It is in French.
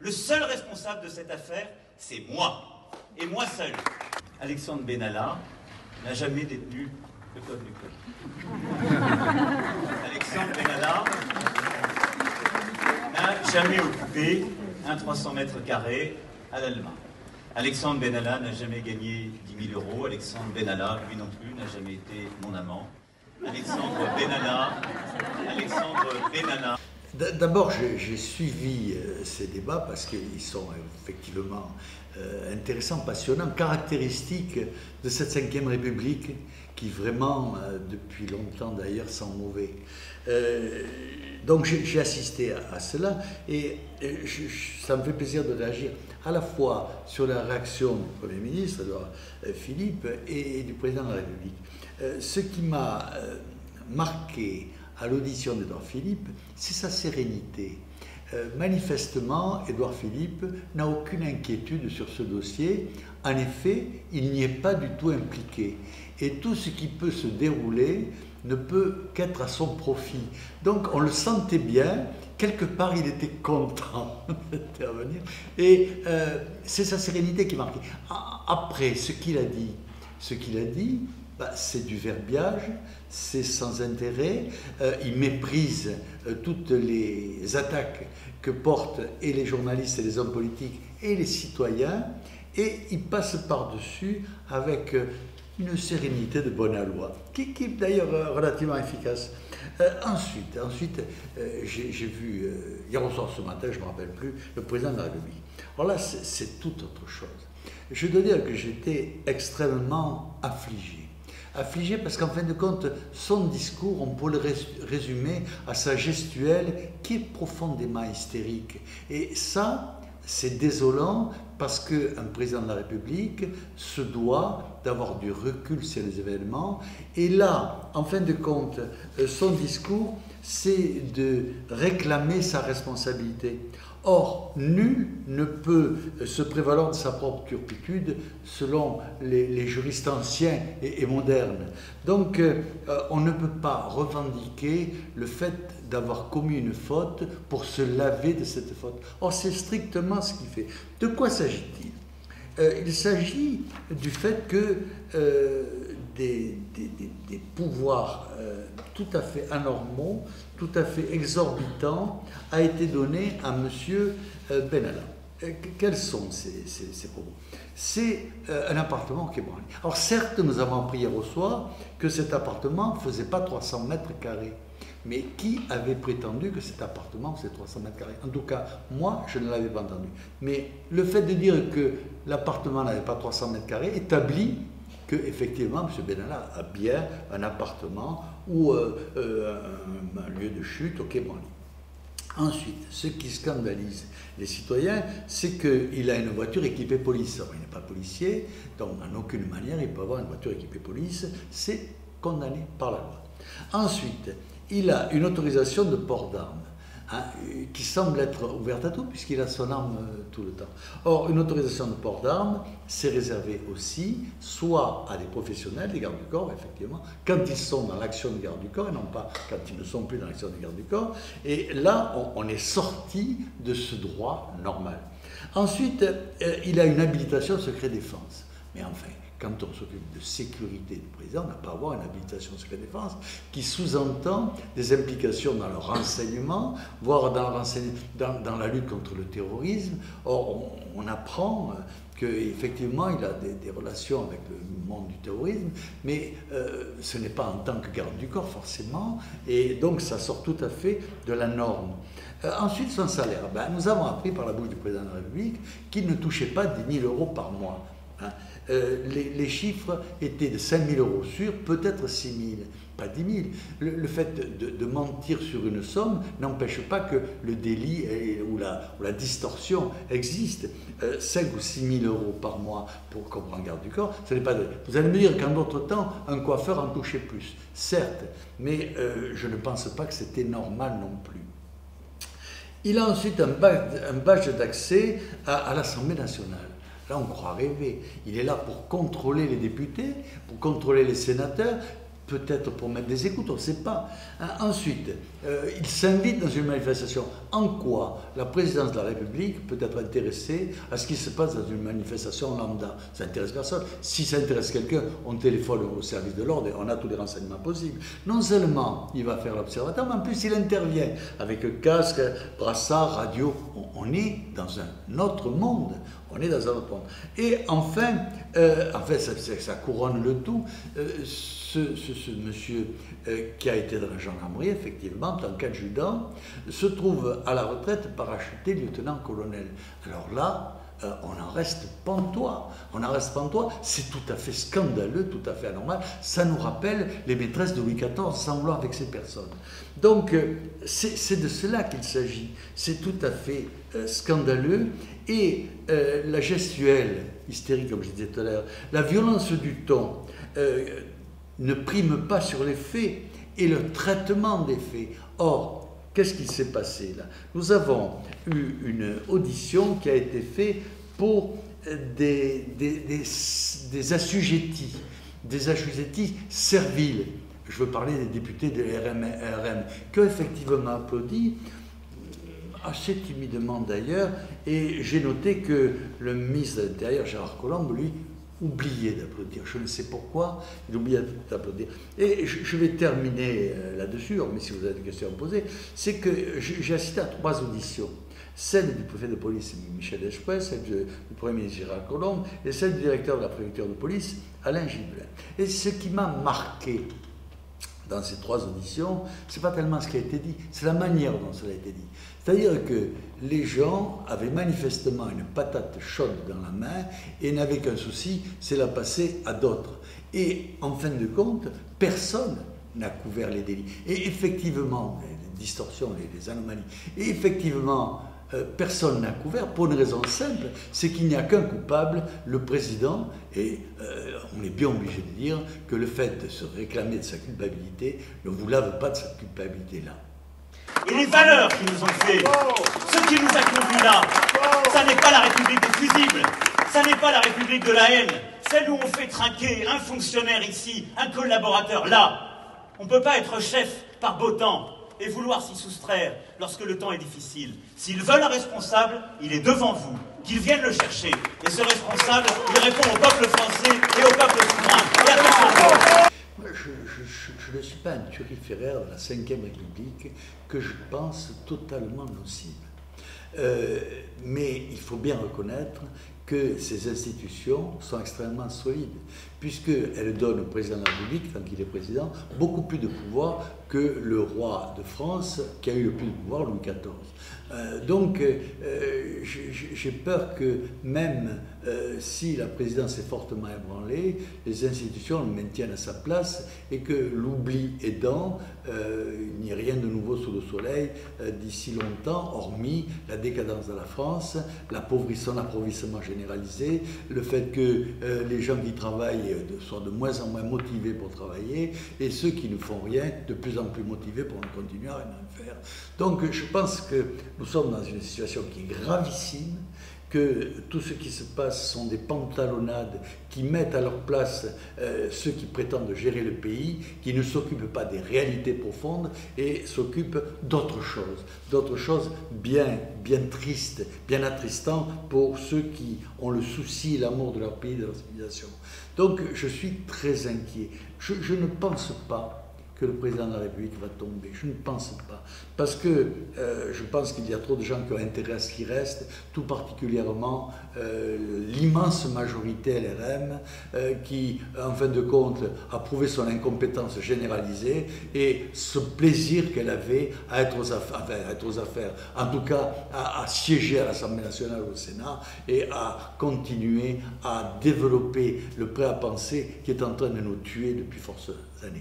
Le seul responsable de cette affaire, c'est moi. Et moi seul. Alexandre Benalla n'a jamais détenu le code du code. Alexandre Benalla n'a jamais occupé un 300 mètres carrés à l'Alma. Alexandre Benalla n'a jamais gagné 10 000 euros. Alexandre Benalla, lui non plus, n'a jamais été mon amant. Alexandre Benalla. D'abord, j'ai suivi ces débats parce qu'ils sont effectivement intéressants, passionnants, caractéristiques de cette Ve République qui vraiment, depuis longtemps d'ailleurs, sent mauvais. Donc j'ai assisté à cela et ça me fait plaisir de réagir à la fois sur la réaction du Premier ministre, Édouard Philippe, et du Président de la République. Ce qui m'a marqué à l'audition d'Édouard Philippe, c'est sa sérénité. Manifestement, Édouard Philippe n'a aucune inquiétude sur ce dossier. En effet, il n'y est pas du tout impliqué. Et tout ce qui peut se dérouler ne peut qu'être à son profit. Donc on le sentait bien, quelque part il était content d'intervenir. Et c'est sa sérénité qui marque. Après, ce qu'il a dit, c'est du verbiage, c'est sans intérêt, il méprise toutes les attaques que portent et les journalistes et les hommes politiques et les citoyens, et il passe par-dessus avec une sérénité de bonne aloi, qui est d'ailleurs relativement efficace. Ensuite j'ai vu, hier au soir ce matin, je ne me rappelle plus, le Président de la République. Alors là, c'est tout autre chose. Je dois dire que j'étais extrêmement affligé parce qu'en fin de compte, son discours, on peut le résumer à sa gestuelle qui est profondément hystérique. Et ça, c'est désolant parce qu'un président de la République se doit d'avoir du recul sur les événements. Et là, en fin de compte, son discours, c'est de réclamer sa responsabilité. Or, nul ne peut se prévaloir de sa propre turpitude selon les juristes anciens et modernes. Donc, on ne peut pas revendiquer le fait d'avoir commis une faute pour se laver de cette faute. Or, c'est strictement ce qu'il fait. De quoi s'agit-il? Il s'agit du fait que des pouvoirs tout à fait anormaux, tout à fait exorbitants, a été donné à M. Benalla. Quels sont ces propos? C'est un appartement qui est branlé. Alors certes, nous avons appris hier au soir que cet appartement ne faisait pas 300 mètres carrés. Mais qui avait prétendu que cet appartement faisait 300 mètres carrés? En tout cas, moi, je ne l'avais pas entendu. Mais le fait de dire que l'appartement n'avait pas 300 mètres carrés établit qu'effectivement, M. Benalla a bien un appartement ou un lieu de chute au Quai Branly. Ensuite, ce qui scandalise les citoyens, c'est qu'il a une voiture équipée police. Alors, il n'est pas policier, donc en aucune manière il peut avoir une voiture équipée police. C'est condamné par la loi. Ensuite, il a une autorisation de port d'armes, qui semble être ouverte à tout, puisqu'il a son arme tout le temps. Or, une autorisation de port d'armes, c'est réservé aussi, soit à des professionnels, des gardes du corps, effectivement, quand ils sont dans l'action de garde du corps, et non pas quand ils ne sont plus dans l'action de garde du corps. Et là, on est sorti de ce droit normal. Ensuite, il a une habilitation secret défense. Mais enfin, quand on s'occupe de sécurité du président, on n'a pas à avoir une habilitation secret défense qui sous-entend des implications dans le renseignement, voire dans la lutte contre le terrorisme. Or, on apprend qu'effectivement, il a des relations avec le monde du terrorisme, mais ce n'est pas en tant que garde du corps, forcément, et donc ça sort tout à fait de la norme. Ensuite, son salaire. Nous avons appris par la bouche du président de la République qu'il ne touchait pas 10 000 euros par mois. Les chiffres étaient de 5 000 euros sûrs, peut-être 6 000, pas 10 000. Le fait de mentir sur une somme n'empêche pas que le délit ou la distorsion existe. 5 ou 6 000 euros par mois pour qu'on prenne garde du corps, ce n'est pas. Vous allez me dire qu'en d'autres temps, un coiffeur en touchait plus, certes, mais je ne pense pas que c'était normal non plus. Il a ensuite un badge d'accès à l'Assemblée nationale. Là, on croit rêver. Il est là pour contrôler les députés, pour contrôler les sénateurs. peut-être pour mettre des écoutes, on ne sait pas. Ensuite, il s'invite dans une manifestation. En quoi la présidence de la République peut être intéressée à ce qui se passe dans une manifestation lambda? Ça n'intéresse personne. Si ça intéresse quelqu'un, on téléphone au service de l'ordre et on a tous les renseignements possibles. Non seulement il va faire l'observateur, mais en plus il intervient avec casque, brassard, radio. On est dans un autre monde. On est dans un autre monde. Et enfin, ça couronne le tout. Ce monsieur qui a été dans la gendarmerie, effectivement, en tant qu'adjudant, se trouve à la retraite parachuté lieutenant-colonel. Alors là, on en reste pantois. On en reste pantois. C'est tout à fait scandaleux, tout à fait anormal. Ça nous rappelle les maîtresses de Louis XIV sans vouloir avec ces personnes. Donc, c'est de cela qu'il s'agit. C'est tout à fait scandaleux. Et la gestuelle hystérique, comme je disais tout à l'heure, la violence du ton ne prime pas sur les faits et le traitement des faits. Or, qu'est-ce qui s'est passé là? Nous avons eu une audition qui a été faite pour des assujettis serviles. Je veux parler des députés de RN, qui ont effectivement applaudi, assez timidement d'ailleurs, et j'ai noté que le ministre de l'Intérieur, Gérard Collomb, lui, oubliait d'applaudir. Je ne sais pourquoi, il oubliait d'applaudir. Et je vais terminer là-dessus, mais si vous avez des questions à me poser, c'est que j'ai assisté à 3 auditions. Celle du préfet de police Michel Desprez, celle du Premier ministre Gérard Collomb et celle du directeur de la préfecture de police Alain Gibelin. Et ce qui m'a marqué dans ces 3 auditions, ce n'est pas tellement ce qui a été dit, c'est la manière dont cela a été dit. C'est-à-dire que les gens avaient manifestement une patate chaude dans la main et n'avaient qu'un souci, c'est la passer à d'autres. Et en fin de compte, personne n'a couvert les délits. Et effectivement, les distorsions, les anomalies, et effectivement, personne n'a couvert pour une raison simple, c'est qu'il n'y a qu'un coupable, le président, et on est bien obligé de dire que le fait de se réclamer de sa culpabilité ne vous lave pas de cette culpabilité-là. Et les valeurs qui nous ont fait, ce qui nous a conduits là, ça n'est pas la République des fusibles, ça n'est pas la République de la haine, celle où on fait trinquer un fonctionnaire ici, un collaborateur là. On ne peut pas être chef par beau temps et vouloir s'y soustraire lorsque le temps est difficile. S'ils veulent un responsable, il est devant vous, qu'ils viennent le chercher. Et ce responsable, il répond au peuple français et au peuple souverain. Et à tous. Moi, je ne suis pas un turiféraire de la Ve République que je pense totalement nocive. Mais il faut bien reconnaître que ces institutions sont extrêmement solides, puisqu'elles donnent au président de la République, tant qu'il est président, beaucoup plus de pouvoir que le roi de France, qui a eu le plus de pouvoir, Louis XIV. Donc, j'ai peur que même si la présidence est fortement ébranlée, les institutions le maintiennent à sa place et que l'oubli aidant, il n'y ait rien de nouveau sous le soleil d'ici longtemps, hormis la décadence de la France, son appauvrissement généralisé, le fait que les gens qui travaillent soient de moins en moins motivés pour travailler et ceux qui ne font rien de plus en plus motivés pour en continuer à rien faire. Donc, je pense que nous sommes dans une situation qui est gravissime, que tout ce qui se passe sont des pantalonnades qui mettent à leur place ceux qui prétendent gérer le pays, qui ne s'occupent pas des réalités profondes et s'occupent d'autres choses bien tristes, bien attristantes pour ceux qui ont le souci et l'amour de leur pays, de leur civilisation. Donc je suis très inquiet. Je ne pense pas que le président de la République va tomber. Je ne pense pas. Parce que je pense qu'il y a trop de gens qui ont intérêt à ce qu'il reste, tout particulièrement l'immense majorité LRM qui, en fin de compte, a prouvé son incompétence généralisée et ce plaisir qu'elle avait à être aux affaires, en tout cas à siéger à l'Assemblée nationale ou au Sénat et à continuer à développer le prêt à penser qui est en train de nous tuer depuis force années.